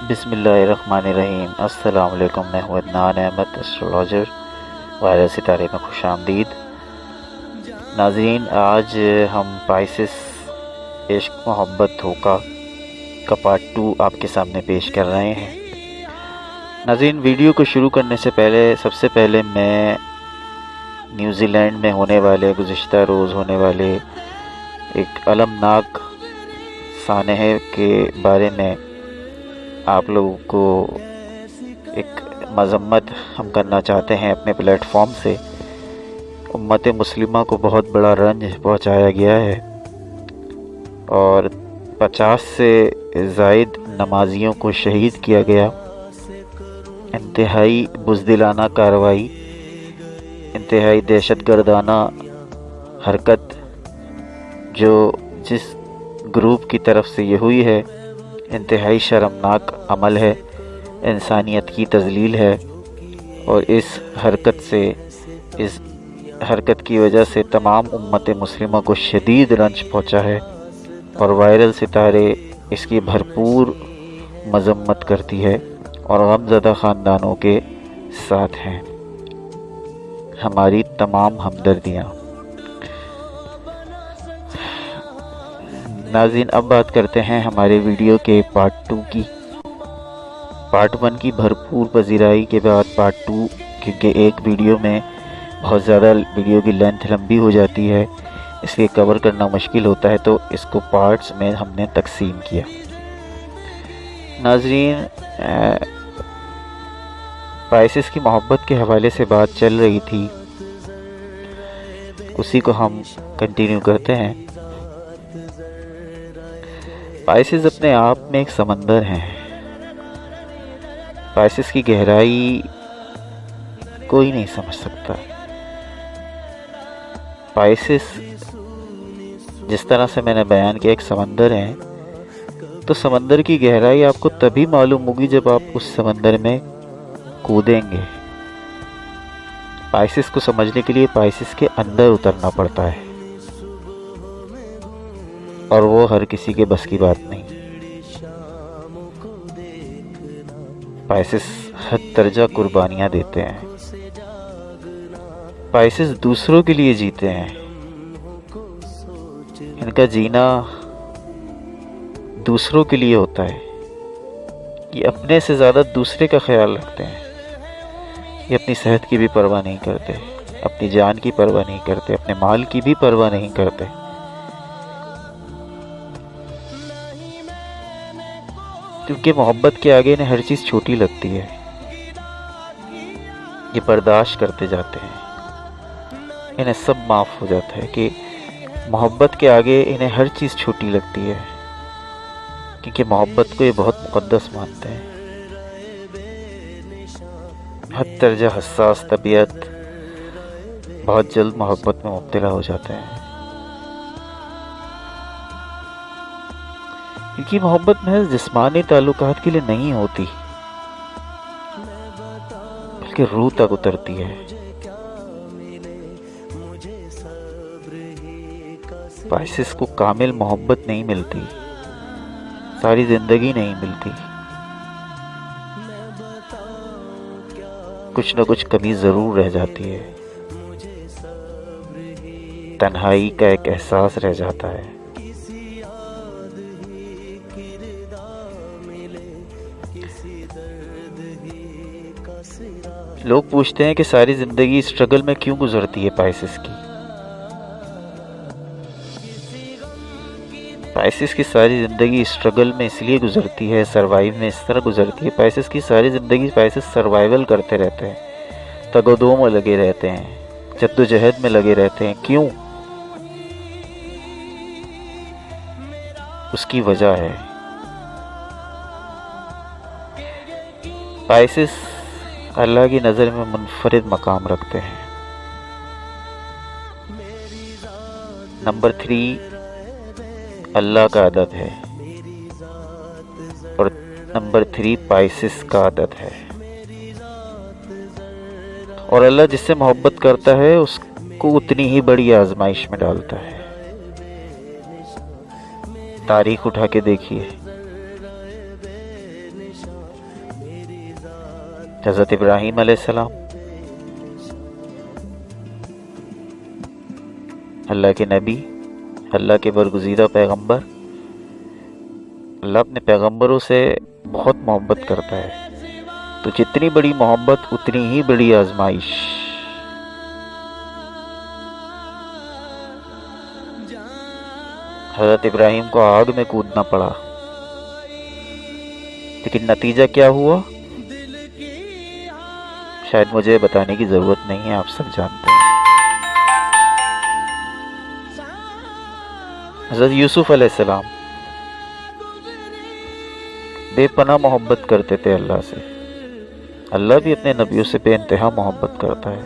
बिस्मिल्लाहिर्रहमानिर्रहीम। अस्सलाम वालेकुम। मैं हूं अदनान अहमद, एस्ट्रोलॉजर। वायरल सितारे में खुशामदीद। नाज़रीन, आज हम पाइसेस इश्क मोहब्बत धोखा का पार्ट 2 आपके सामने पेश कर रहे हैं। नाज़रीन, वीडियो को शुरू करने से पहले सबसे पहले मैं न्यूज़ीलैंड में होने वाले गुज़िश्ता रोज़ होने वाले एक अलमनाक सानहे के बारे में आप लोगों को एक मज़म्मत हम करना चाहते हैं। अपने प्लेटफॉर्म से उम्मत मुस्लिमा को बहुत बड़ा रंज पहुंचाया गया है और 50 से ज़ायद नमाजियों को शहीद किया गया। इंतहाई बुज़दिलाना कार्रवाई, इंतहाई दहशतगर्दाना हरकत जो जिस ग्रुप की तरफ से ये हुई है, इंतहाई शर्मनाक अमल है, इंसानियत की तज़लील है। और इस हरकत की वजह से तमाम उम्मत मुस्लिमा को शदीद रंज पहुंचा है और वायरल सितारे इसकी भरपूर मज़म्मत करती है और गमज़दा ख़ानदानों के साथ हैं। हमारी तमाम हमदर्दियाँ। नाज़रीन, अब बात करते हैं हमारे वीडियो के पार्ट 2 की। पार्ट 1 की भरपूर पजीराई के बाद पार्ट 2, क्योंकि एक वीडियो में बहुत ज़्यादा वीडियो की लेंथ लंबी हो जाती है, इसलिए कवर करना मुश्किल होता है, तो इसको पार्ट्स में हमने तकसीम किया। नाज़रीन, पाइसेस की मोहब्बत के हवाले से बात चल रही थी, उसी को हम कंटिन्यू करते हैं। पाइसेस अपने आप में एक समंदर हैं। पाइसेस की गहराई कोई नहीं समझ सकता। पाइसेस जिस तरह से मैंने बयान किया एक समंदर है, तो समंदर की गहराई आपको तभी मालूम होगी जब आप उस समंदर में कूदेंगे। पाइसेस को समझने के लिए पाइसेस के अंदर उतरना पड़ता है और वो हर किसी के बस की बात नहीं। पाइसेस हद दर्जा कुर्बानियां देते हैं। पाइसेस दूसरों के लिए जीते हैं। इनका जीना दूसरों के लिए होता है। ये अपने से ज़्यादा दूसरे का ख्याल रखते हैं। ये अपनी सेहत की भी परवाह नहीं करते, अपनी जान की परवाह नहीं करते, अपने माल की भी परवाह नहीं करते। क्योंकि मोहब्बत के आगे इन्हें हर चीज़ छोटी लगती है। ये बर्दाश्त करते जाते हैं, इन्हें सब माफ़ हो जाता है कि मोहब्बत के आगे इन्हें हर चीज़ छोटी लगती है, क्योंकि मोहब्बत को ये बहुत मुक़द्दस मानते हैं। हद दर्जा हसास तबीयत, बहुत जल्द मोहब्बत में मुब्तला हो जाते हैं, क्योंकि मोहब्बत महज जिस्मानी ताल्लुकात के लिए नहीं होती, बल्कि रूह तक उतरती है। पाइसेस को कामिल मोहब्बत नहीं मिलती, सारी जिंदगी नहीं मिलती। कुछ न कुछ कमी ज़रूर रह जाती है। तन्हाई का एक एहसास रह जाता है। लोग पूछते हैं कि सारी ज़िंदगी स्ट्रगल में क्यों गुजरती है पाइसेस की। पाइसेस की सारी ज़िंदगी स्ट्रगल में इसलिए गुजरती है, सरवाइव में इस तरह गुजरती है। पाइसेस की सारी ज़िंदगी पाइसेस सर्वाइवल करते रहते हैं, तगोदो में लगे रहते हैं, जद्दोजहद में लगे रहते हैं। क्यों? उसकी वजह है पाइसेस अल्लाह की नज़र में मुनफरिद मकाम रखते हैं। नंबर 3 अल्लाह का आदत है और नंबर 3 पाइसेस का आदत है। और अल्लाह जिससे मोहब्बत करता है उसको उतनी ही बड़ी आजमाइश में डालता है। तारीख उठा के देखिए, हज़रत इब्राहीम अलैहिस्सलाम, अल्लाह के नबी, अल्लाह के बरगुज़ीदा पैगंबर। अल्लाह अपने पैगंबरों से बहुत मोहब्बत करता है, तो जितनी बड़ी मोहब्बत उतनी ही बड़ी आजमाइश। हज़रत इब्राहीम को आग में कूदना पड़ा, लेकिन नतीजा क्या हुआ शायद मुझे बताने की ज़रूरत नहीं है, आप सब जानते हैं। हज़रत यूसुफ अलैहिस्सलाम बेपनाह मोहब्बत करते थे अल्लाह से। अल्लाह भी अपने नबियों से बेइंतहा मोहब्बत करता है,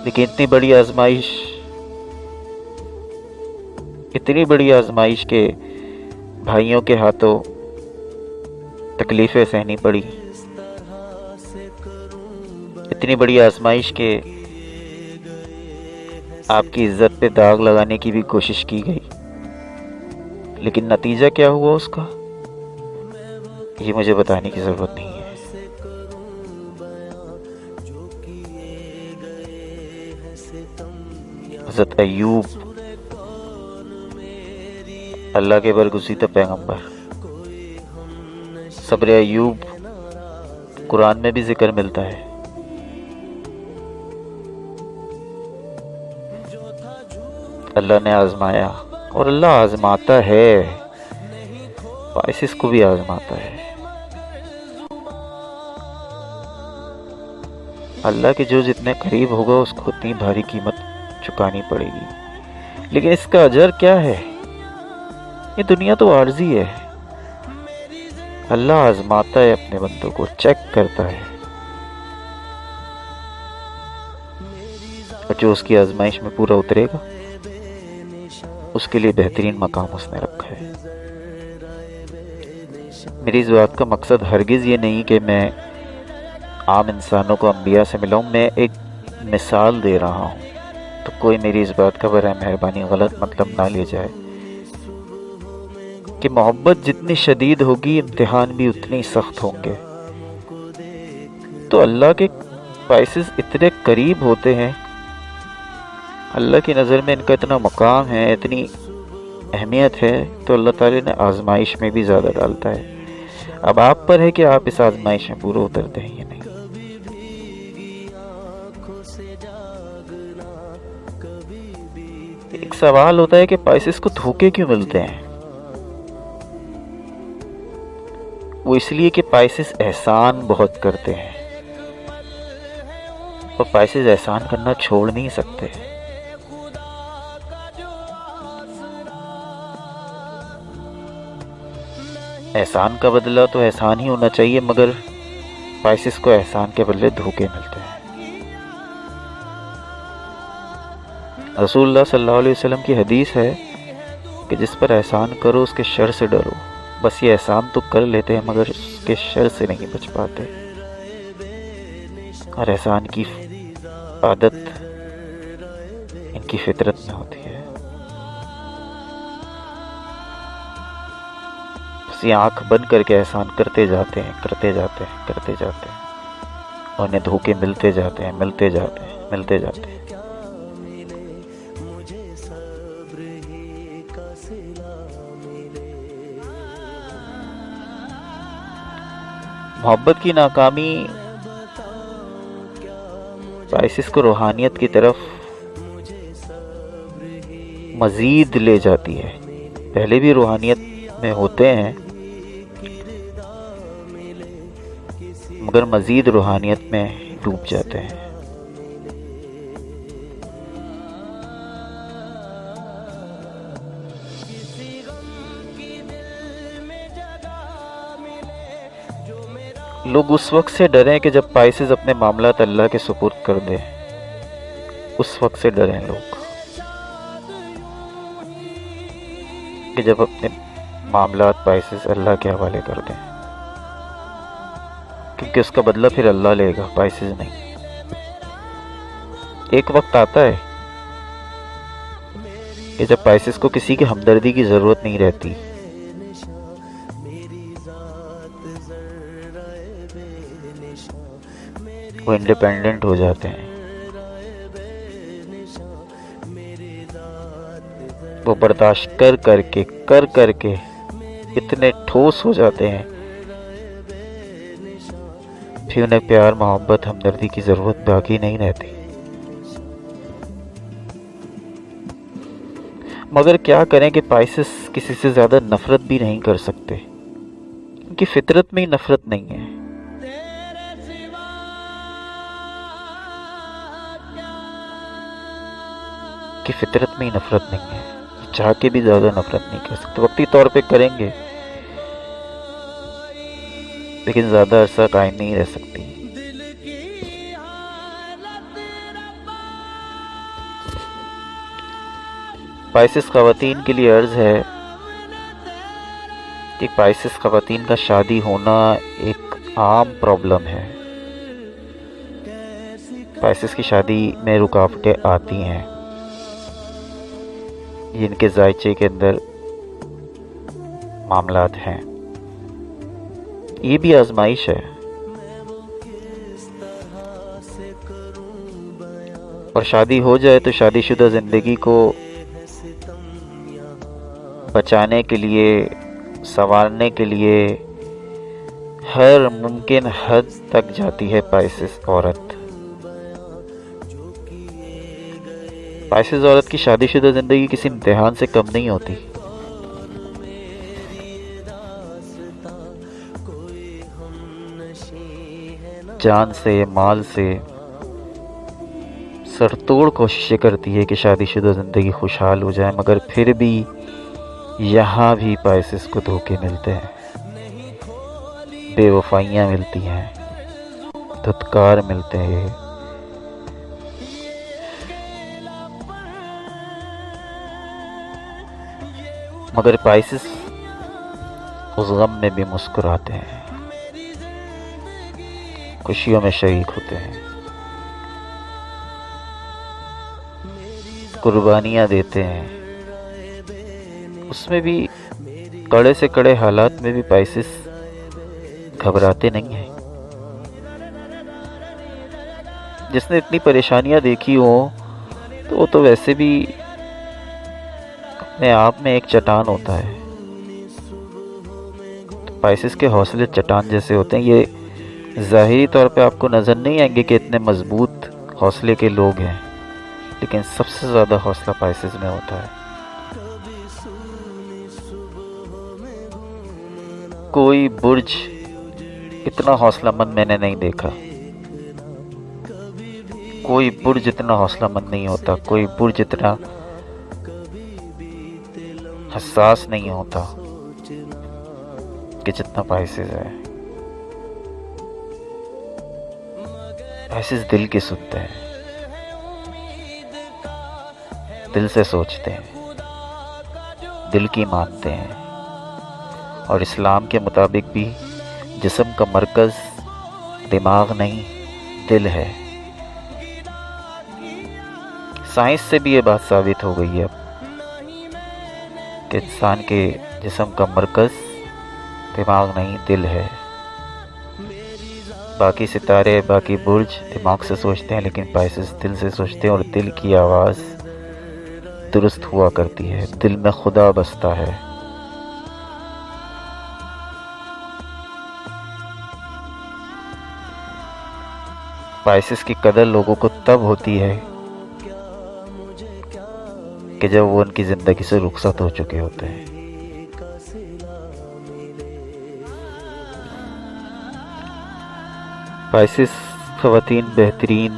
लेकिन इतनी बड़ी आजमाइश के भाइयों के हाथों तकलीफ़ें सहनी पड़ी। इतनी बड़ी आजमाइश के आपकी इज्जत पे दाग लगाने की भी कोशिश की गई, लेकिन नतीजा क्या हुआ उसका ये मुझे बताने की ज़रूरत नहीं है। हज़रत अय्यूब, अल्लाह के बरगुज़ीदा पैगंबर, सब्र अय्यूब कुरान में भी जिक्र मिलता है। अल्लाह ने आजमाया, और अल्लाह आजमाता है, बाइसिस को भी आजमाता है। अल्लाह के जो जितने करीब होगा उसको उतनी भारी कीमत चुकानी पड़ेगी, लेकिन इसका अजर क्या है? ये दुनिया तो आर्जी है। अल्लाह आजमाता है अपने बंदों को, चेक करता है, और जो उसकी आजमाइश में पूरा उतरेगा उसके लिए बेहतरीन मकाम उसने रखा है। मेरी इस बात का मकसद हरगिज़ ये नहीं कि मैं आम इंसानों को अंबिया से मिलाऊं, मैं एक मिसाल दे रहा हूँ, तो कोई मेरी इस बात का बराए मेहरबानी गलत मतलब ना ले जाए कि मोहब्बत जितनी शदीद होगी इम्तिहान भी उतने ही सख्त होंगे। तो अल्लाह के बाइसिस इतने करीब होते हैं, अल्लाह की नज़र में इनका इतना मकाम है, इतनी अहमियत है, तो अल्लाह ताला ने आजमाइश में भी ज़्यादा डालता है। अब आप पर है कि आप इस आजमाइश में पूरे उतरते हैं या नहीं। एक सवाल होता है कि बाइसिस को धोखे क्यों मिलते हैं? वो इसलिए कि बाइसिस एहसान बहुत करते हैं, और बाइसिस एहसान करना छोड़ नहीं सकते। एहसान का बदला तो एहसान ही होना चाहिए, मगर बाइसिस को एहसान के बदले धोखे मिलते हैं। रसूलुल्लाह सल्लल्लाहु अलैहि वसल्लम की हदीस है कि जिस पर एहसान करो उसके शर से डरो। बस ये एहसान तो कर लेते हैं मगर उसके शर से नहीं बच पाते, और एहसान की आदत इनकी फितरत में होती है। ये आंख बंद करके एहसान करते जाते हैं, करते जाते हैं, करते जाते हैं, और उन्हें धोखे मिलते जाते हैं, मिलते जाते हैं, मिलते जाते हैं। मोहब्बत की नाकामी बाइसिस को रूहानियत की तरफ मजीद ले जाती है। पहले भी रूहानियत में होते हैं, मगर मजीद रूहानियत में डूब जाते हैं। लोग उस वक्त से डरें कि जब बाइसिस अपने मामलात अल्लाह के सुपुर्द कर दें, उस वक्त से डरें लोग कि जब अपने मामलात बाइसिस अल्लाह के हवाले कर दें, क्योंकि उसका बदला फिर अल्लाह लेगा, बाइसिस नहीं। एक वक्त आता है कि जब बाइसिस को किसी की हमदर्दी की ज़रूरत नहीं रहती, वो इंडिपेंडेंट हो जाते हैं, वो बर्दाश्त कर करके इतने ठोस हो जाते हैं, फिर उन्हें प्यार, मोहब्बत, हमदर्दी की ज़रूरत बाकी नहीं रहती। मगर क्या करें कि पाइसेस किसी से ज़्यादा नफ़रत भी नहीं कर सकते, उनकी फितरत में ही नफ़रत नहीं है। कि फितरत में ही नफ़रत नहीं है, चाह के भी ज़्यादा नफ़रत नहीं कर सकते। वक्ती तौर पे करेंगे लेकिन ज़्यादा अरसा कायम नहीं रह सकती। पाइसेस ख़वातीन के लिए अर्ज़ है कि पाइसेस ख़वातीन का शादी होना एक आम प्रॉब्लम है। पाइसेस की शादी में रुकावटें आती हैं, ये इनके जायचे के अंदर मामलात हैं। ये भी आजमाइश है, और शादी हो जाए तो शादीशुदा ज़िंदगी को बचाने के लिए, संवारने के लिए हर मुमकिन हद तक जाती है पाइसेस औरत। पाइसेस औरत की शादीशुदा ज़िंदगी किसी इम्तिहान से कम नहीं होती। जान से, माल से सरतोड़ कोशिशें करती है कि शादीशुदा ज़िंदगी खुशहाल हो जाए, मगर फिर भी यहाँ भी पाइसेस को धोखे मिलते हैं, बेवफाइयाँ मिलती हैं, धुतकार मिलते हैं। मगर पाइसेस उस गम में भी मुस्कुराते हैं, खुशियों में शरीक होते हैं, कुर्बानियाँ देते हैं। उसमें भी कड़े से कड़े हालात में भी पाइसेस घबराते नहीं हैं। जिसने इतनी परेशानियाँ देखी हो तो वो तो वैसे भी अपने आप में एक चट्टान होता है। तो पाइसेस के हौसले चट्टान जैसे होते हैं। ये ज़ाहिरी तौर पे आपको नज़र नहीं आएंगे कि इतने मजबूत हौसले के लोग हैं, लेकिन सबसे ज़्यादा हौसला पाइसेस में होता है। कोई बुर्ज इतना हौसलामंद मैंने नहीं देखा, कोई बुर्ज इतना हौसलामंद नहीं होता, कोई बुर्ज इतना हसास नहीं होता कि जितना पाइसेस है। पाइसेस दिल की सुनते हैं, दिल से सोचते हैं, दिल की मानते हैं, और इस्लाम के मुताबिक भी जिस्म का मरकज़ दिमाग नहीं दिल है। साइंस से भी ये बात साबित हो गई है अब कि इंसान के जिस्म का मरकज़ दिमाग नहीं दिल है। बाकी सितारे, बाकी बुर्ज दिमाग से सोचते हैं, लेकिन पाइसेस दिल से सोचते हैं, और दिल की आवाज़ दुरुस्त हुआ करती है, दिल में खुदा बसता है। पाइसेस की कदर लोगों को तब होती है कि जब वो उनकी ज़िंदगी से रुखसत हो चुके होते हैं। पाइसेस ख़वातीन बेहतरीन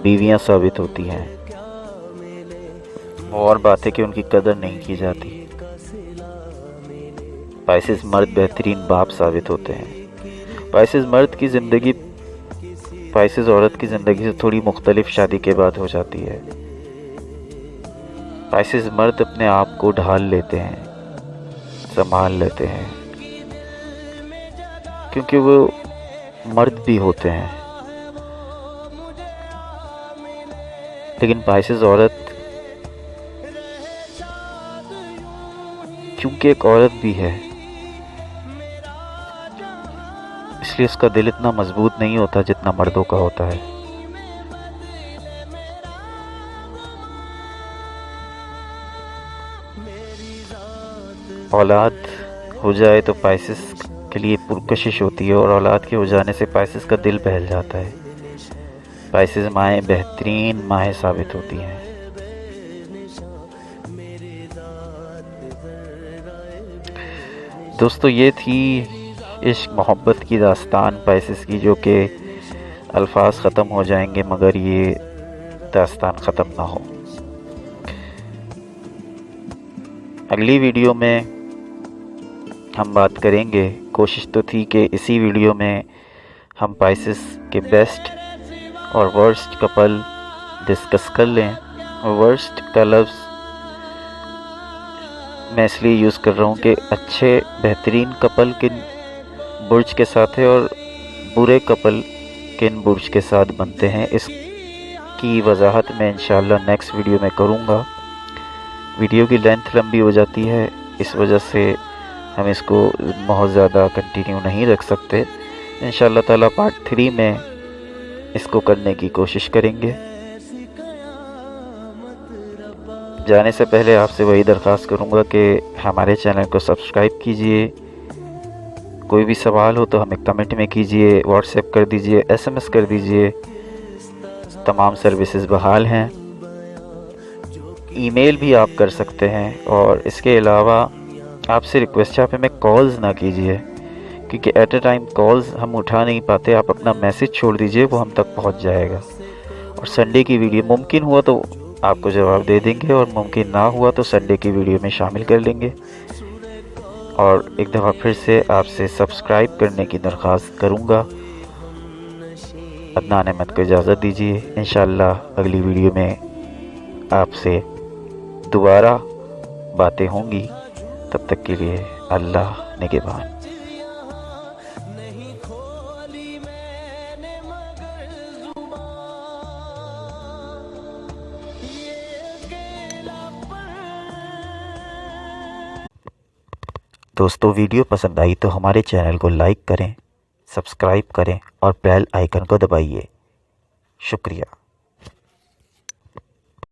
बीवियां साबित होती हैं, और बात है कि उनकी कदर नहीं की जाती। पाइसेस मर्द बेहतरीन बाप साबित होते हैं। पाइसेस मर्द की ज़िंदगी पाइसेस औरत की ज़िंदगी से थोड़ी मुख्तलिफ शादी के बाद हो जाती है। पाइसेस मर्द अपने आप को ढाल लेते हैं, संभाल लेते हैं, क्योंकि वो मर्द भी होते हैं। लेकिन पाइसेस औरत क्योंकि एक औरत भी है, इसलिए उसका दिल इतना मजबूत नहीं होता जितना मर्दों का होता है। औलाद हो जाए तो पाइसेस के लिए पुरकशिश होती है, और औलाद के हो जाने से पाइसेस का दिल बहल जाता है। पाइसेस माएँ बेहतरीन माएँ साबित होती हैं। दोस्तों, ये थी इश्क मोहब्बत की दास्तान पाइसेस की, जो कि अल्फाज ख़त्म हो जाएंगे मगर ये दास्तान ख़त्म ना हो। अगली वीडियो में हम बात करेंगे। कोशिश तो थी कि इसी वीडियो में हम पाइसेस के बेस्ट और वर्स्ट कपल डिस्कस कर लें। वर्स्ट का लफ्ज़ मैं इसलिए यूज़ कर रहा हूँ कि अच्छे बेहतरीन कपल किन बुर्ज के साथ है और बुरे कपल किन बुर्ज के साथ बनते हैं, इसकी वजाहत मैं इंशाल्लाह नेक्स्ट वीडियो में करूँगा। वीडियो की लेंथ लंबी हो जाती है, इस वजह से हम इसको बहुत ज़्यादा कंटिन्यू नहीं रख सकते। इंशाल्लाह ताला पार्ट 3 में इसको करने की कोशिश करेंगे। जाने से पहले आपसे वही दरख्वास्त करूँगा कि हमारे चैनल को सब्सक्राइब कीजिए। कोई भी सवाल हो तो हमें कमेंट में कीजिए, व्हाट्सएप कर दीजिए, SMS कर दीजिए। तमाम सर्विसेज बहाल हैं। ईमेल भी आप कर सकते हैं। और इसके अलावा आपसे रिक्वेस्ट है, आप हमें कॉल्स ना कीजिए, क्योंकि एट अ टाइम कॉल्स हम उठा नहीं पाते। आप अपना मैसेज छोड़ दीजिए, वो हम तक पहुंच जाएगा। और संडे की वीडियो मुमकिन हुआ तो आपको जवाब दे देंगे, और मुमकिन ना हुआ तो संडे की वीडियो में शामिल कर लेंगे। और एक दफ़ा फिर से आपसे सब्सक्राइब करने की दरख्वास्त करूँगा। अदनान अहमद को इजाज़त दीजिए। इंशाअल्लाह अगली वीडियो में आपसे दोबारा बातें होंगी। तब तक के लिए अल्लाह निगहबान। दोस्तों, वीडियो पसंद आई तो हमारे चैनल को लाइक करें, सब्सक्राइब करें और बेल आइकन को दबाइए। शुक्रिया।